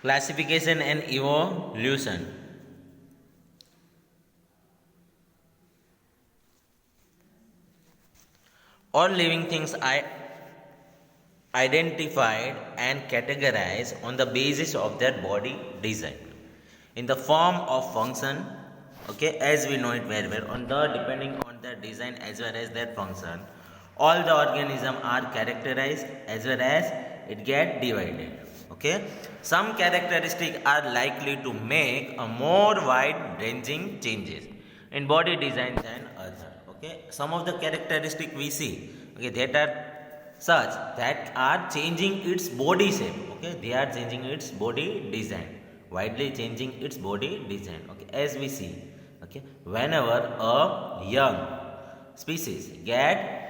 Classification and evolution. All living things are identified and categorized on the basis of their body design in the form of function, okay, as we know it very well, on the depending on their design as well as their function. All the organisms are characterized as well as it get divided. Okay, some characteristics are likely to make a more wide ranging changes in body design than other. Okay, some of the characteristics we see, okay, that are such that are changing its body shape. Okay, they are changing its body design, widely changing its body design. Okay, as we see, okay, whenever a young species get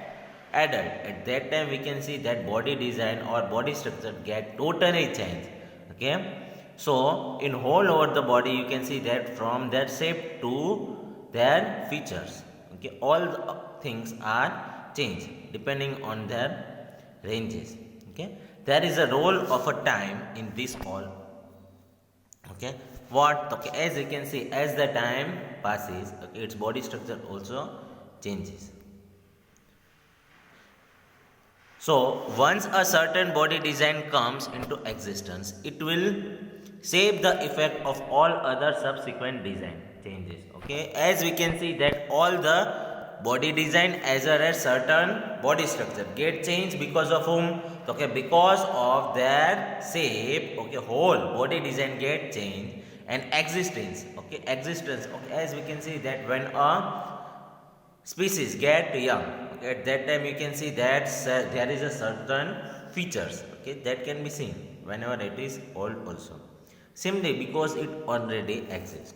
adult, at that time we can see that body design or body structure get totally changed. Okay, so in whole over the body you can see that from their shape to their features, okay, all the things are changed depending on their ranges. Okay, there is a role of a time in this all. Okay, what, okay, as you can see, as the time passes, okay, its body structure also changes. So once a certain body design comes into existence, it will shape the effect of all other subsequent design changes. Okay, as we can see that all the body design as well as certain body structure get changed because of whom? Okay, because of their shape. Okay, whole body design get changed and existence. Okay, existence. Okay, as we can see that when a species get young, okay, at that time you can see that there is a certain features, okay, that can be seen whenever it is old also, simply because it already exists.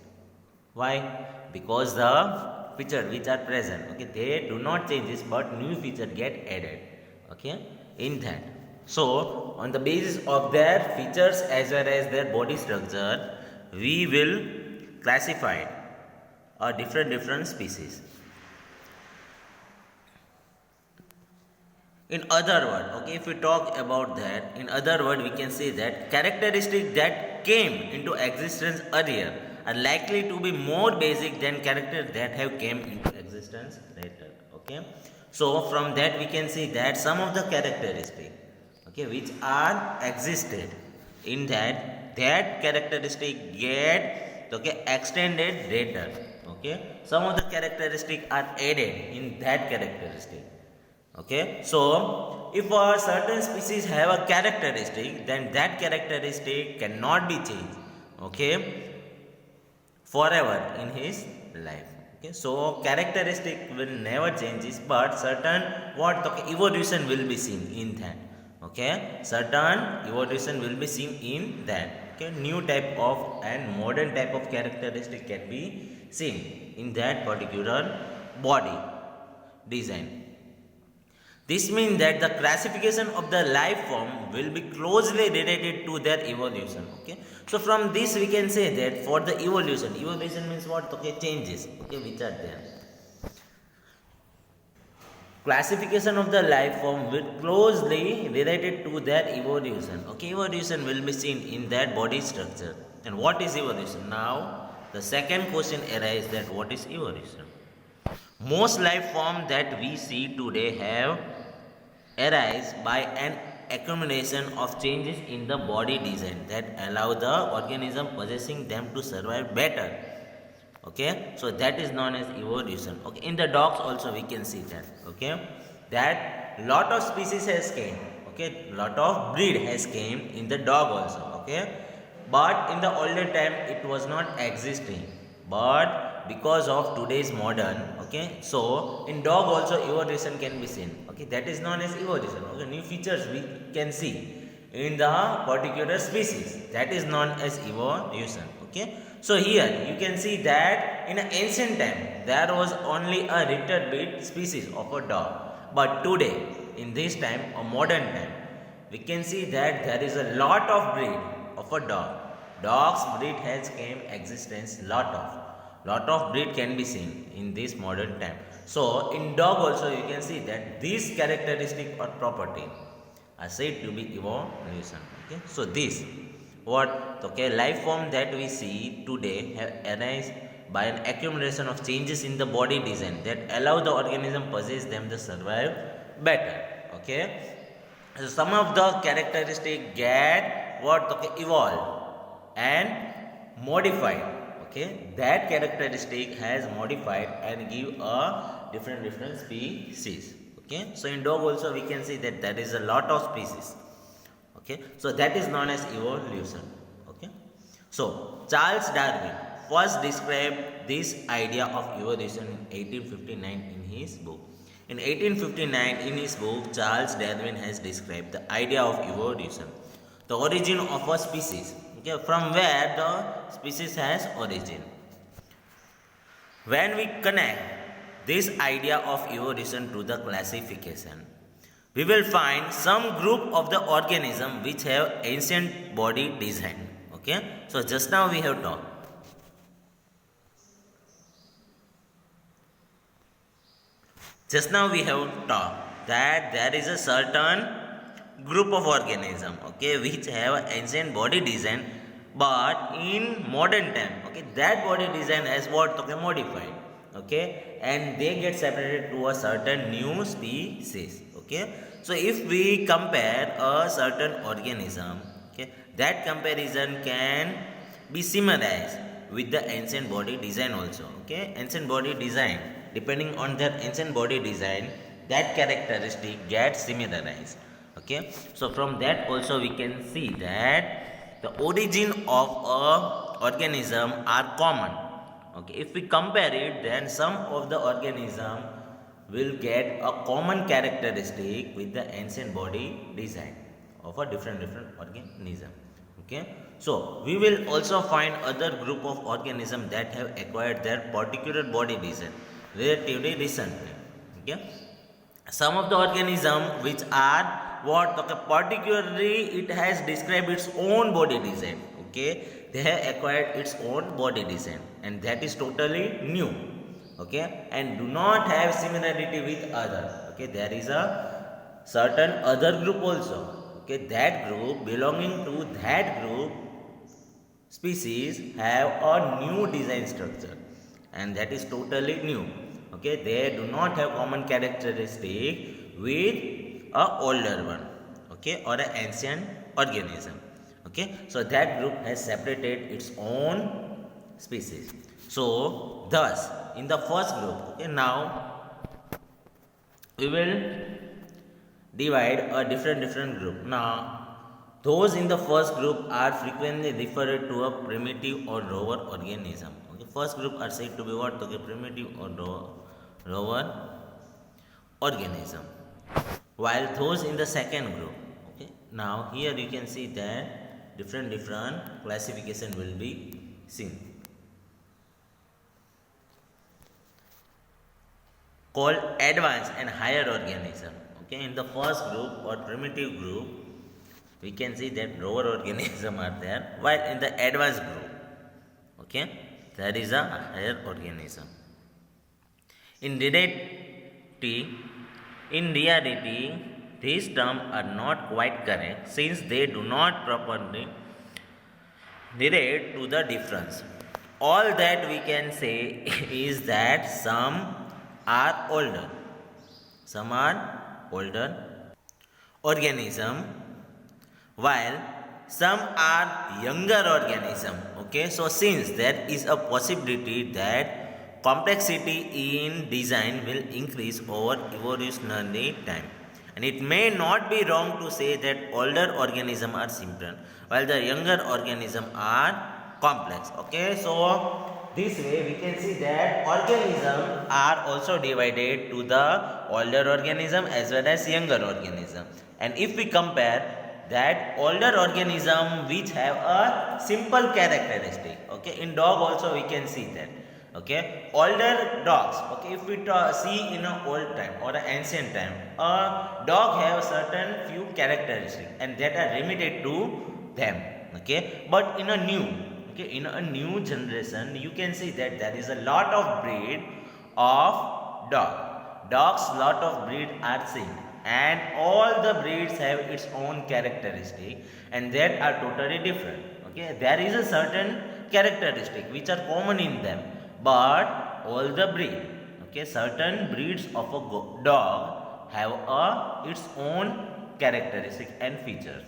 Why? Because the feature which are present, okay, they do not changes but new feature get added, okay, in that. So on the basis of their features as well as their body structure, we will classify a different species. In other word, okay, if we talk about that, in other word, we can say that characteristics that came into existence earlier are likely to be more basic than characters that have came into existence later. Okay, so from that we can see that some of the characteristics, okay, which are existed in that characteristic get, okay, extended later. Okay, some of the characteristics are added in that characteristic. Okay, so if a certain species have a characteristic, then that characteristic cannot be changed, okay, forever in his life. Okay, so characteristic will never changes, but certain what, okay, evolution will be seen in that. Okay, certain evolution will be seen in that. Okay, new type of and modern type of characteristic can be seen in that particular body design. This means that the classification of the life form will be closely related to their evolution. Okay, so from this we can say that for the evolution means what? Okay, changes, okay, which are there. Classification of the life form will closely related to their evolution. Okay, evolution will be seen in that body structure. And what is evolution? Now the second question arises that what is evolution? Most life forms that we see today have arise by an accumulation of changes in the body design that allow the organism possessing them to survive better. Okay, so that is known as evolution. Okay, in the dogs also we can see that. Okay, that lot of species has came. Okay, lot of breed has came in the dog also. Okay, but in the older time it was not existing, but because of today's modern, okay, so in dog also evolution can be seen. Okay, that is known as evolution. Okay, new features we can see in the particular species, that is known as evolution. Okay, so here you can see that in an ancient time there was only a little bit species of a dog, but today in this time or modern time we can see that there is a lot of breed of a dog. Dogs breed has came existence, lot of breed can be seen in this modern time. So in dog also you can see that these characteristic or property are said to be evolution. Okay, so this What? Okay, life form that we see today have arise by an accumulation of changes in the body design that allow the organism possess them to survive better. Okay, so some of the characteristics get what? Okay, evolved and modified. Okay, that characteristic has modified and give a different species. Okay, so in dog also we can see that there is a lot of species. Okay, so that is known as evolution. Okay, so Charles Darwin first described this idea of evolution in 1859 in his book. In 1859, in his book, Charles Darwin has described the idea of evolution, the origin of a species. Okay, from where the species has origin. When we connect this idea of evolution to the classification, we will find some group of the organism which have ancient body design. Okay, so just now we have talked. Just now we have talked that there is a certain group of organism, okay, which have ancient body design, but in modern time, okay, that body design has what? Okay, modified, okay, and they get separated to a certain new species. Okay, so if we compare a certain organism, okay, that comparison can be summarized with the ancient body design also. Okay, ancient body design, depending on that ancient body design, that characteristic gets similarized. Okay, so from that also we can see that the origin of a organism are common. Okay, if we compare it, then some of the organism will get a common characteristic with the ancient body design of a different organism. Okay, so we will also find other group of organisms that have acquired their particular body design relatively recently. Okay, some of the organism which are what? Okay, particularly it has described its own body design. Okay, they have acquired its own body design, and that is totally new. Okay, and do not have similarity with others. Okay, there is a certain other group also. Okay, that group belonging to that group species have a new design structure, and that is totally new. Okay, they do not have common characteristic with a older one, okay, or an ancient organism. Okay, so that group has separated its own species. So thus in the first group, okay, now we will divide a different group. Now those in the first group are frequently referred to a primitive or lower organism. Okay, first group are said to be what? Okay, primitive or lower organism, while those in the second group, okay, now here you can see that different classification will be seen, called advanced and higher organism. Okay, in the first group or primitive group, we can see that lower organism are there, while in the advanced group, okay, there is a higher organism. In reality, these terms are not quite correct since they do not properly relate to the difference. All that we can say is that some are older organism, while some are younger organism. Okay, so since there is a possibility that complexity in design will increase over evolutionary time, and it may not be wrong to say that older organisms are simple while the younger organisms are complex. Okay, so this way we can see that organisms are also divided to the older organism as well as younger organism, and if we compare that older organism which have a simple characteristic, okay, in dog also we can see that. Okay, older dogs, okay, if we see in an old time or an ancient time, a dog have certain few characteristics and that are limited to them. Okay, but in a new, okay, in a new generation you can see that there is a lot of breed of dogs, lot of breed are seen. and all the breeds have its own characteristic and that are totally different. Okay, there is a certain characteristic which are common in them, but all the breed, okay, certain breeds of a dog have its own characteristic and features.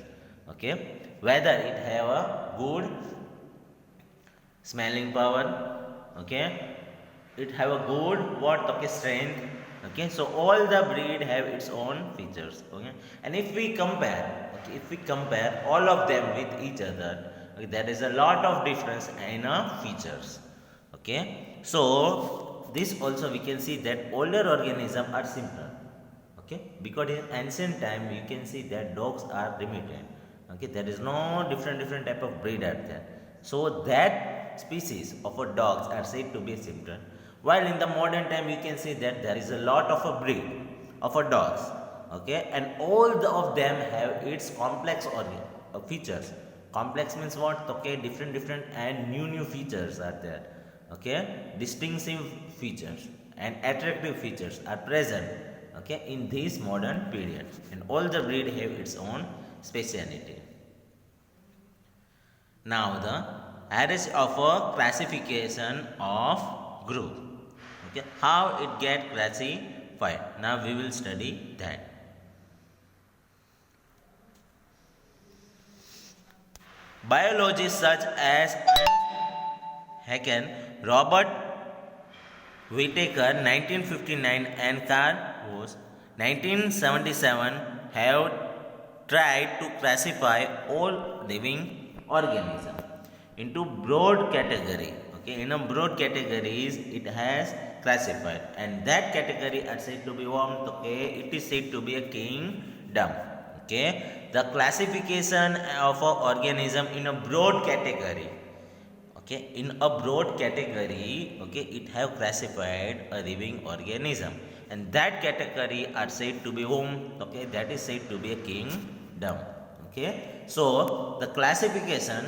Okay, whether it have a good smelling power, okay, it have a good what, okay, strength. Okay, so all the breed have its own features. Okay, and if we compare, okay, if we compare all of them with each other, okay, there is a lot of difference in features. Okay, so this also we can see that older organisms are simpler. Okay, because in ancient time you can see that dogs are limited. Okay, there is no different type of breed out there, so that species of a dogs are said to be simpler, while in the modern time you can see that there is a lot of a breed of a dogs. Okay, and all of them have its complex features. Complex means what? Okay, different and new features are there. Okay, distinctive features and attractive features are present, okay, in this modern period, and all the breed have its own speciality. Now the areas of a classification of group. Okay, how it get classified, now we will study that. Biologists such as Haken, Robert Whittaker 1959 and Carl Woese 1977 have tried to classify all living organisms into broad category. Okay, in a broad categories it has classified, and that category are said to be one. Okay, it is said to be a kingdom. Okay, the classification of an organism in a broad category. Okay, in a broad category, okay, it have classified a living organism, and that category are said to be whom? Okay, that is said to be a kingdom. Okay, so the classification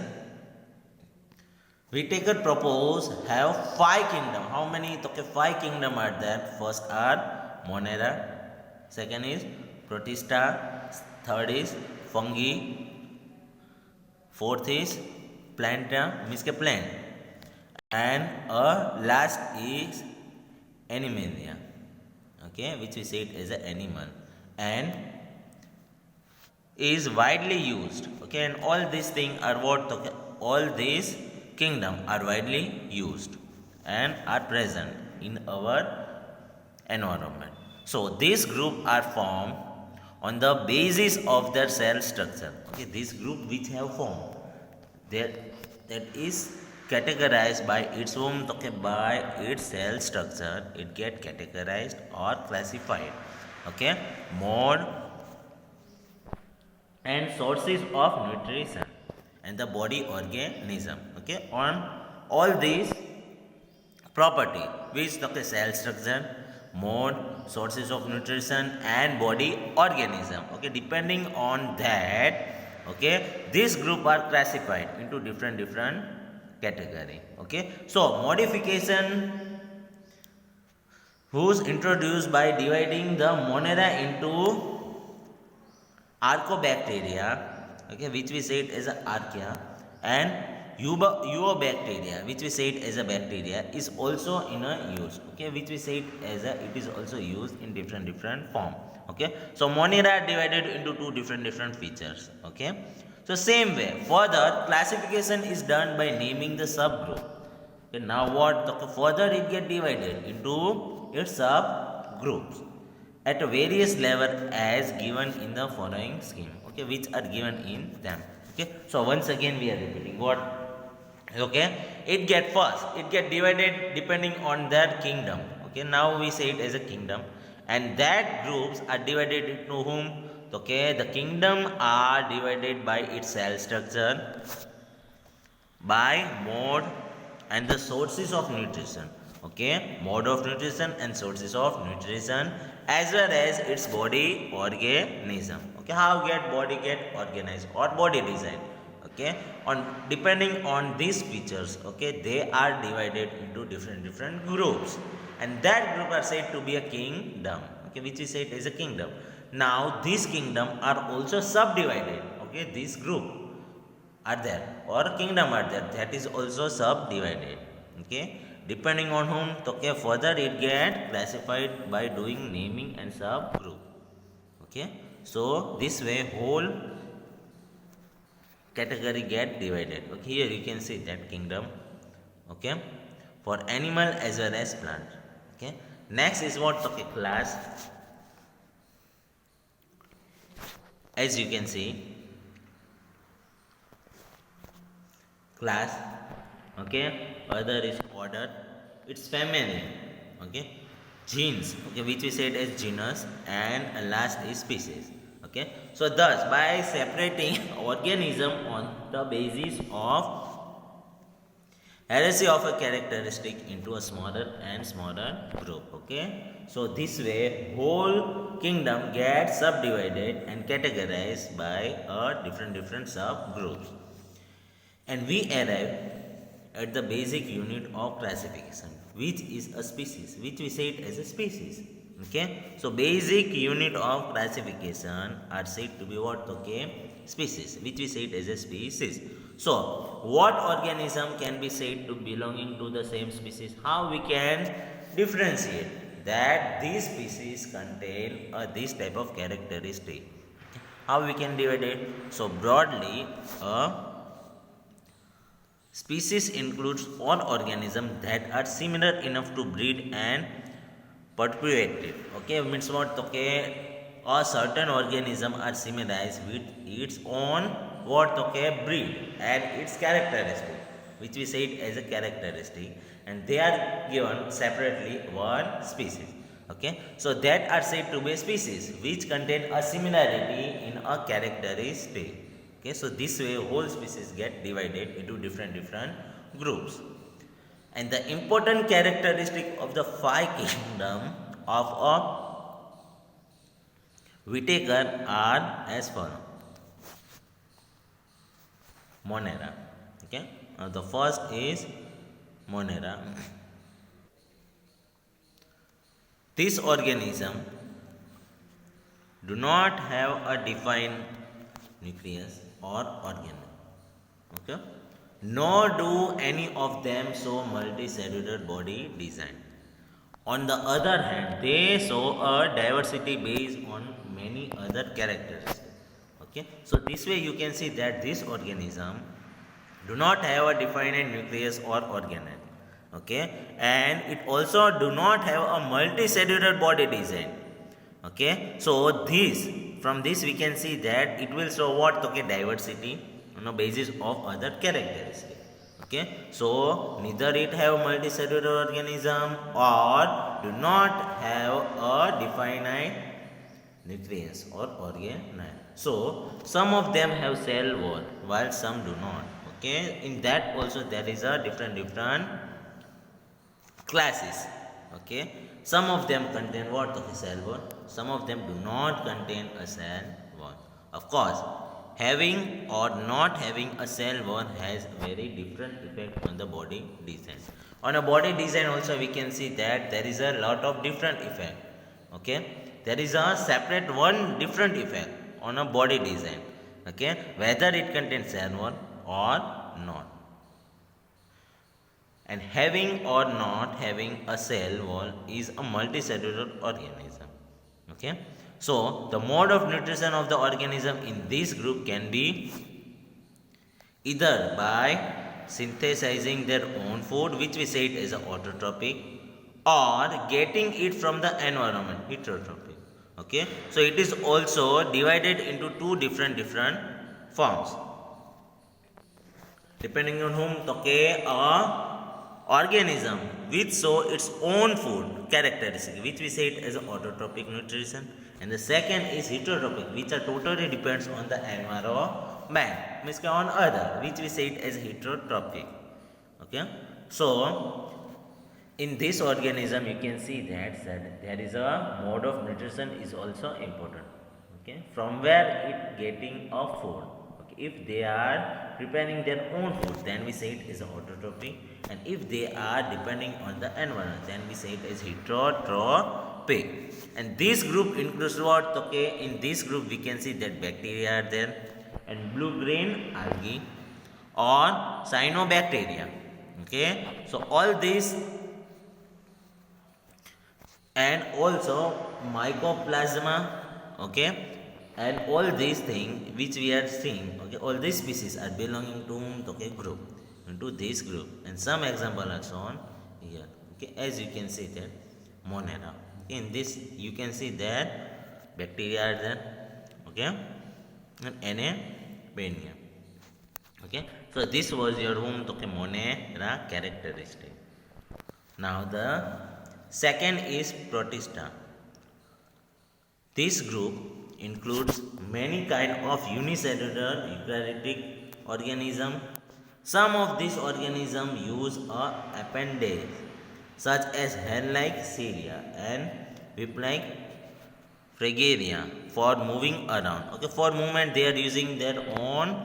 Whittaker propose have 5 kingdom. How many? Okay, 5 kingdom are there. First are Monera, second is Protista, third is Fungi, fourth is Planta, means plant, and last is Animalia. Okay, which we said is an animal and is widely used. Okay, and all these things are what? Okay, all these kingdom are widely used and are present in our environment. So these group are formed on the basis of their cell structure. Okay, this group which have formed that is categorized by its own, okay, by its cell structure, it get categorized or classified. Okay, mode and sources of nutrition and the body organism. Okay, on all these property which, okay, cell structure, mode, sources of nutrition and body organism. Okay, depending on that, okay, this group are classified into different category. Okay, so modification was introduced by dividing the Monera into Archaeobacteria, okay, which we said as a archaea, and Eubacteria, which we said as a bacteria, is also in a use. Okay, which we said as a, it is also used in different form. Okay, so Monera are divided into two different features. Okay, so same way further classification is done by naming the subgroup. Okay, now what? Okay, further it get divided into its subgroups at a various level as given in the following scheme. Okay, which are given in them. Okay, so once again we are repeating what. Okay, it get first, it get divided depending on their kingdom. Okay, now we say it as a kingdom, and that groups are divided into whom? Okay, the kingdom are divided by its cell structure, by mode and the sources of nutrition. Okay, mode of nutrition and sources of nutrition, as well as its body organism. Okay, how get body get organized or body design. Okay, on depending on these features, okay, they are divided into different groups, and that group are said to be a kingdom. Okay, which is said as a kingdom. Now these kingdom are also subdivided. Okay, this group are there or kingdom are there, that is also subdivided. Okay, depending on whom, okay, further it get classified by doing naming and subgroup. Okay, so this way whole category get divided. Okay, here you can see that kingdom, okay, for animal as well as plant. Okay, next is what, okay, class. As you can see, class, okay, other is order, it's family, okay, genes, okay, which we said as genus, and last is species. Okay, so thus by separating organism on the basis of hierarchy of a characteristic into a smaller and smaller group. Okay, so this way whole kingdom gets subdivided and categorized by a different subgroups, and we arrive at the basic unit of classification, which is a species, which we say it as a species. Okay, so basic unit of classification are said to be what, okay, species, which we say it as a species. So what organism can be said to belonging to the same species? How we can differentiate that these species contain this type of characteristic? How we can divide it? So broadly, species includes all organisms that are similar enough to breed and perpetuate it. Okay, means what? Okay, a certain organism are similarized with its own what? Okay, breed and its characteristic, which we say it as a characteristic, and they are given separately one species. Okay, so that are said to be species which contain a similarity in a characteristic. Okay, so this way whole species get divided into different groups. And the important characteristic of the five kingdom of a Whitaker are as follows. Monera. Okay, the first is Monera. This organism do not have a defined nucleus or organ. Okay, nor do any of them show multicellular body design. On the other hand, they show a diversity based on many other characteristics. Okay, so this way you can see that this organism do not have a defined nucleus or organelle. Okay, and it also do not have a multicellular body design. Okay, so this, from this we can see that it will show what? Okay, diversity on a basis of other characteristics. Okay, so neither it have multicellular organism or do not have a definite nucleus or organelle. So some of them have cell wall while some do not. Okay, in that also there is a different classes. Okay, some of them contain what? Okay, cell wall. Some of them do not contain a cell wall. Of course, having or not having a cell wall has very different effect on the body design. On a body design also we can see that there is a lot of different effect. Okay, there is a separate one different effect on a body design. Okay, whether it contains cell wall or not. And having or not having a cell wall is a multicellular organism. Okay, so the mode of nutrition of the organism in this group can be either by synthesizing their own food, which we say it is a autotrophic, or getting it from the environment, heterotrophic. Okay, so it is also divided into two different forms depending on whom. Okay, organism which show its own food characteristic, which we say it as autotrophic nutrition, and the second is heterotrophic, which are totally depends on the environment, means on other, which we say it as heterotrophic. Okay, so in this organism you can see that there is a mode of nutrition is also important. Okay, from where it getting a food. If they are preparing their own food, then we say it is autotrophic, and if they are depending on the environment, then we say it is heterotrophic. trophic. And this group includes what? Okay, in this group we can see that bacteria are there, and blue-green algae or cyanobacteria. Okay, so all these, and also mycoplasma. Okay, and all these things which we are seeing, okay, all these species are belonging to, okay, group, into this group, and some example are shown here. Okay, as you can see that Monera. Okay, in this you can see that bacteria are there. Okay, and Na Benia. Okay, so this was your home, okay, Monera characteristic. Now the second is Protista. This group includes many kind of unicellular eukaryotic organism. Some of these organisms use a appendage such as hair-like cilia and whip-like fragaria for moving around. Okay, for movement they are using their own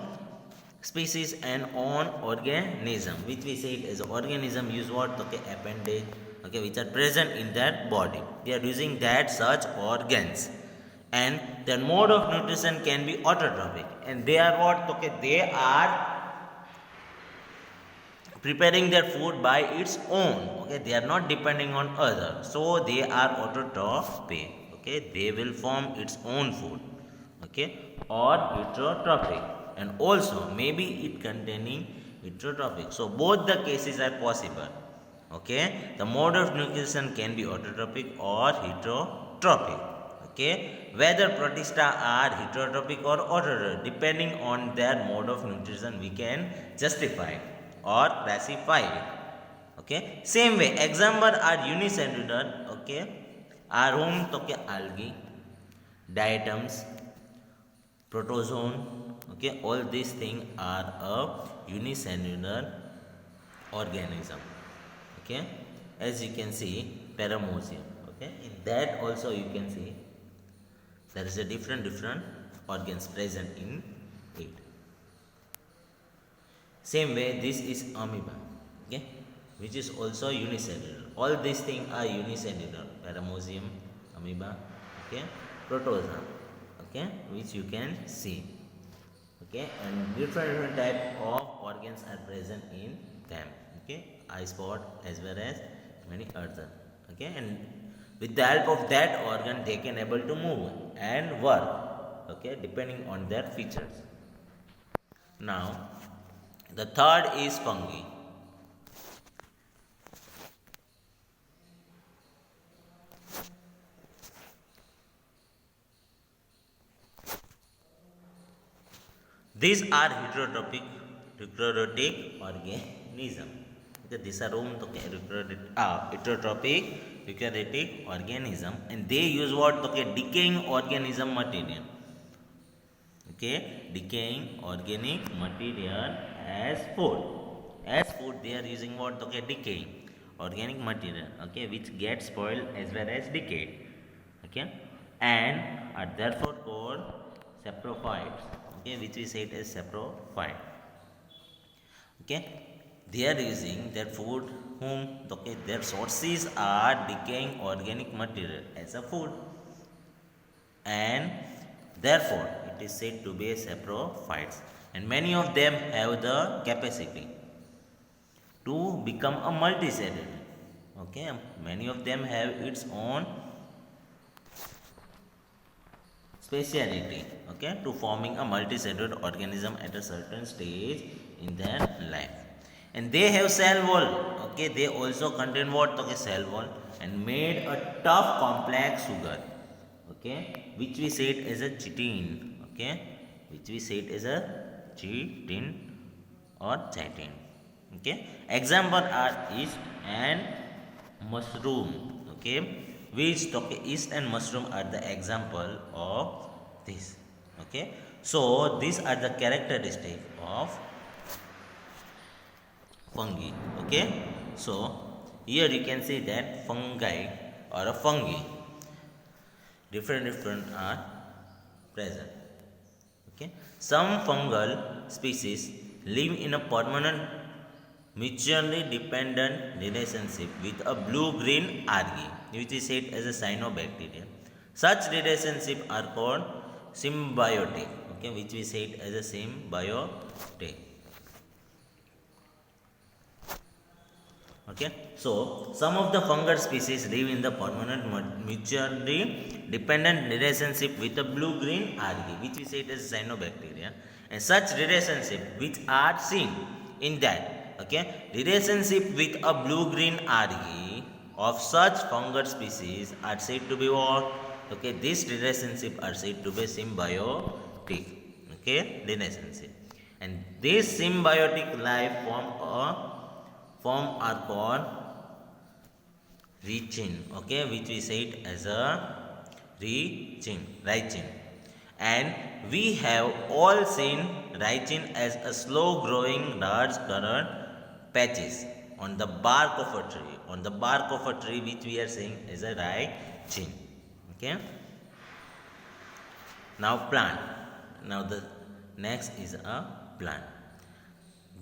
species and own organism, which we say it as organism use what? Okay, appendage, okay, which are present in their body. They are using that such organs, and their mode of nutrition can be autotrophic, and they are what? Okay, they are preparing their food by its own. Okay, they are not depending on others, so they are autotrophic. Okay, they will form its own food. Okay, or heterotrophic, and also maybe it containing heterotrophic. So both the cases are possible. Okay, the mode of nutrition can be autotrophic or heterotrophic. Okay, whether Protista are heterotrophic or autotrophic, depending on their mode of nutrition, we can justify or classify it. Okay, same way example are unicellular. Okay, are home to, okay, algae, diatoms, protozoan. Okay, all these things are a unicellular organism. Okay, as you can see Paramecium. Okay, in that also you can see there is a different organs present in it. Same way this is amoeba, okay, which is also unicellular. All these things are unicellular. Paramecium, amoeba, okay, protozoa, okay, which you can see. Okay, and different type of organs are present in them. Okay, eye spot as well as many other. Okay, and with the help of that organ they can able to move and work. Okay, depending on their features. Now the third is fungi. These are heterotrophic organism. Okay, these are heterotrophic eukaryotic organism, and they use what? Okay, decaying organism material. Okay, decaying organic material as food. As food they are using what? Okay, decaying organic material. Okay, which gets spoiled as well as decayed. Okay, and are therefore called saprophytes. Okay, which we say it as saprophyte. Okay, they are using their food whom, okay, their sources are decaying organic material as a food, and therefore it is said to be saprophytes, and many of them have the capacity to become a multicellular. Okay, many of them have its own speciality, okay, to forming a multicellular organism at a certain stage in their life. And they have cell wall. Okay, they also contain what? Okay, cell wall, and made a tough complex sugar. Okay, which we say it as a chitin. Okay, which we say it as a chitin or chitin. Okay, example are yeast and mushroom. Okay, which, okay, yeast and mushroom are the example of this. Okay, so these are the characteristics of fungi. Okay, so here you can see that fungi or a fungi, different are present. Okay, some fungal species live in a permanent mutually dependent relationship with a blue-green algae. which is said as a cyanobacteria. Such relationships are called symbiotic, okay, which we said as a symbiotic. Okay, so some of the fungal species live in the permanent mutually dependent relationship with the blue-green algae, which we say as cyanobacteria, and such relationship which are seen in that, okay, relationship with a blue-green algae of such fungal species are said to be what? Okay, this relationship are said to be symbiotic, okay, relationship, and this symbiotic life form are called ricin, okay, which we say it as a ricin, and we have all seen ricin as a slow growing large colored patches on the bark of a tree, which we are saying as a ricin. Okay, now plant. Now the next is a plant.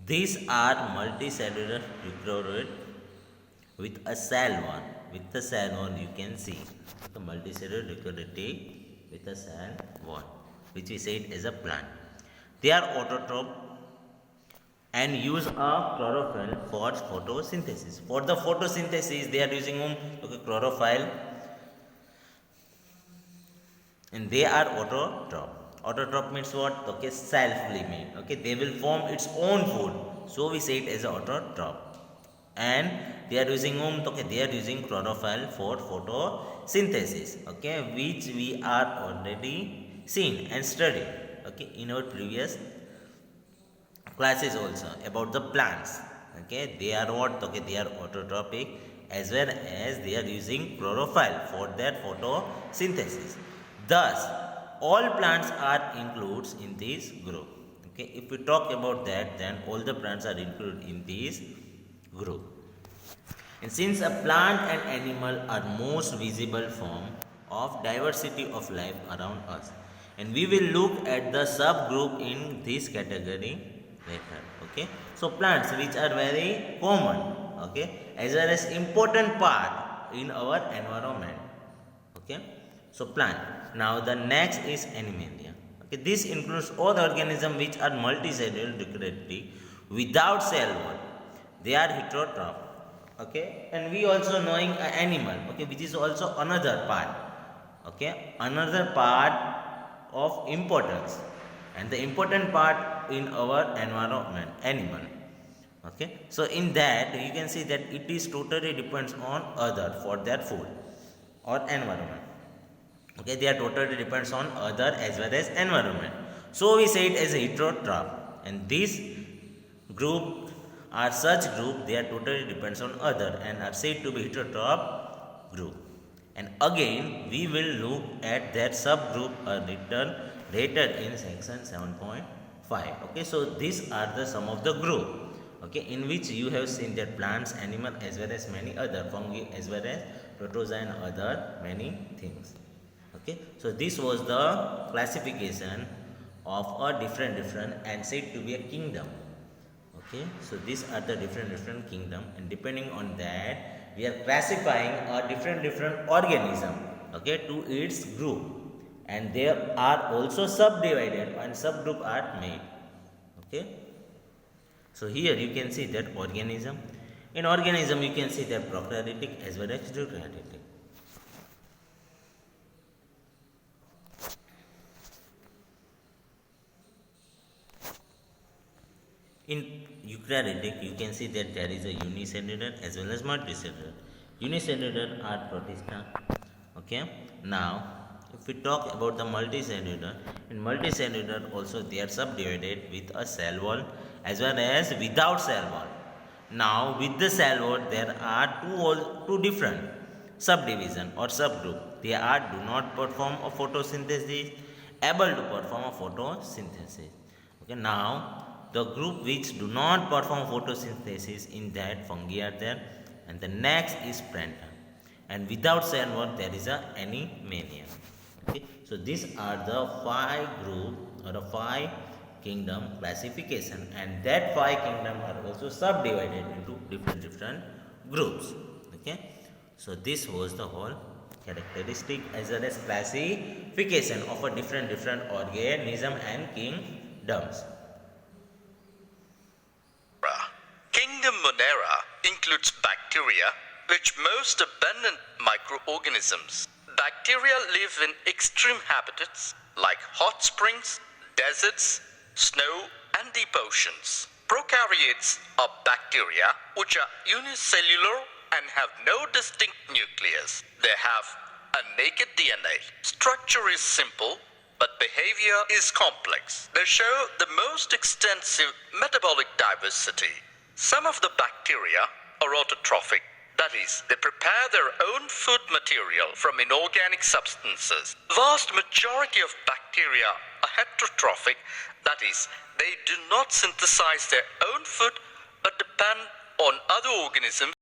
These are multicellular eukaryote with a cell wall. With the cell wall, you can see the multicellular eukaryote with a cell wall, which we said is a plant. They are autotroph and use a chlorophyll for photosynthesis. For the photosynthesis, they are using chlorophyll, and they are autotroph. Autotroph means what? Okay, self-limit. Okay, they will form its own food. So we say it as autotroph. And they are using they are using chlorophyll for photosynthesis. Okay, which we are already seen and studied. Okay, in our previous classes also about the plants. Okay, they are what? Okay, they are autotrophic as well as they are using chlorophyll for their photosynthesis. Thus, all plants are included in this group. Okay, if we talk about that, then all the plants are included in this group. And since a plant and animal are most visible form of diversity of life around us, and we will look at the subgroup in this category later. Okay, so plants which are very common, okay, as well as important part in our environment. Okay, so plant. Now the next is Animalia. Okay, this includes all organisms which are multicellular eukaryotic without cell wall. They are heterotroph. Okay, and we also knowing an animal. Okay, which is also another part. Okay, another part of importance, and the important part in our environment, animal. Okay, so in that you can see that it is totally depends on other for their food or environment. Okay, they are totally depends on other as well as environment. So we say it as a heterotroph, and this group are such group they are totally depends on other and are said to be heterotroph group. And again we will look at that subgroup later in section 7.5. Okay, so these are the some of the group, okay, in which you have seen that plants, animal as well as many other fungi as well as protozoa and other many things. Okay, so this was the classification of a different and said to be a kingdom. Okay, so these are the different kingdom, and depending on that we are classifying a different organism, okay, to its group, and there are also subdivided and subgroup are made. Okay, so here you can see that organism. In organism you can see that prokaryotic as well as eukaryotic. In eukaryotic, you can see that there is a unicellular as well as multicellular. Unicellular are protista. Okay. Now, if we talk about the multicellular, in multicellular also they are subdivided with a cell wall as well as without cell wall. Now, with the cell wall, there are two different subdivision or subgroup. They are do not perform a photosynthesis, able to perform a photosynthesis. Okay. Now, the group which do not perform photosynthesis, in that fungi are there, and the next is Pranta, and without cell wall there is a Animalia. Okay, so these are the 5 group or the 5 kingdom classification, and that 5 kingdom are also subdivided into different groups. Okay, So this was the whole characteristic as well as classification of a different organism and kingdoms. Kingdom Monera includes bacteria, which most abundant microorganisms. Bacteria live in extreme habitats like hot springs, deserts, snow, and deep oceans. Prokaryotes are bacteria which are unicellular and have no distinct nucleus. They have a naked DNA. Structure is simple, but behavior is complex. They show the most extensive metabolic diversity. Some of the bacteria are autotrophic. That is, they prepare their own food material from inorganic substances. Vast majority of bacteria are heterotrophic. That is, they do not synthesize their own food but depend on other organisms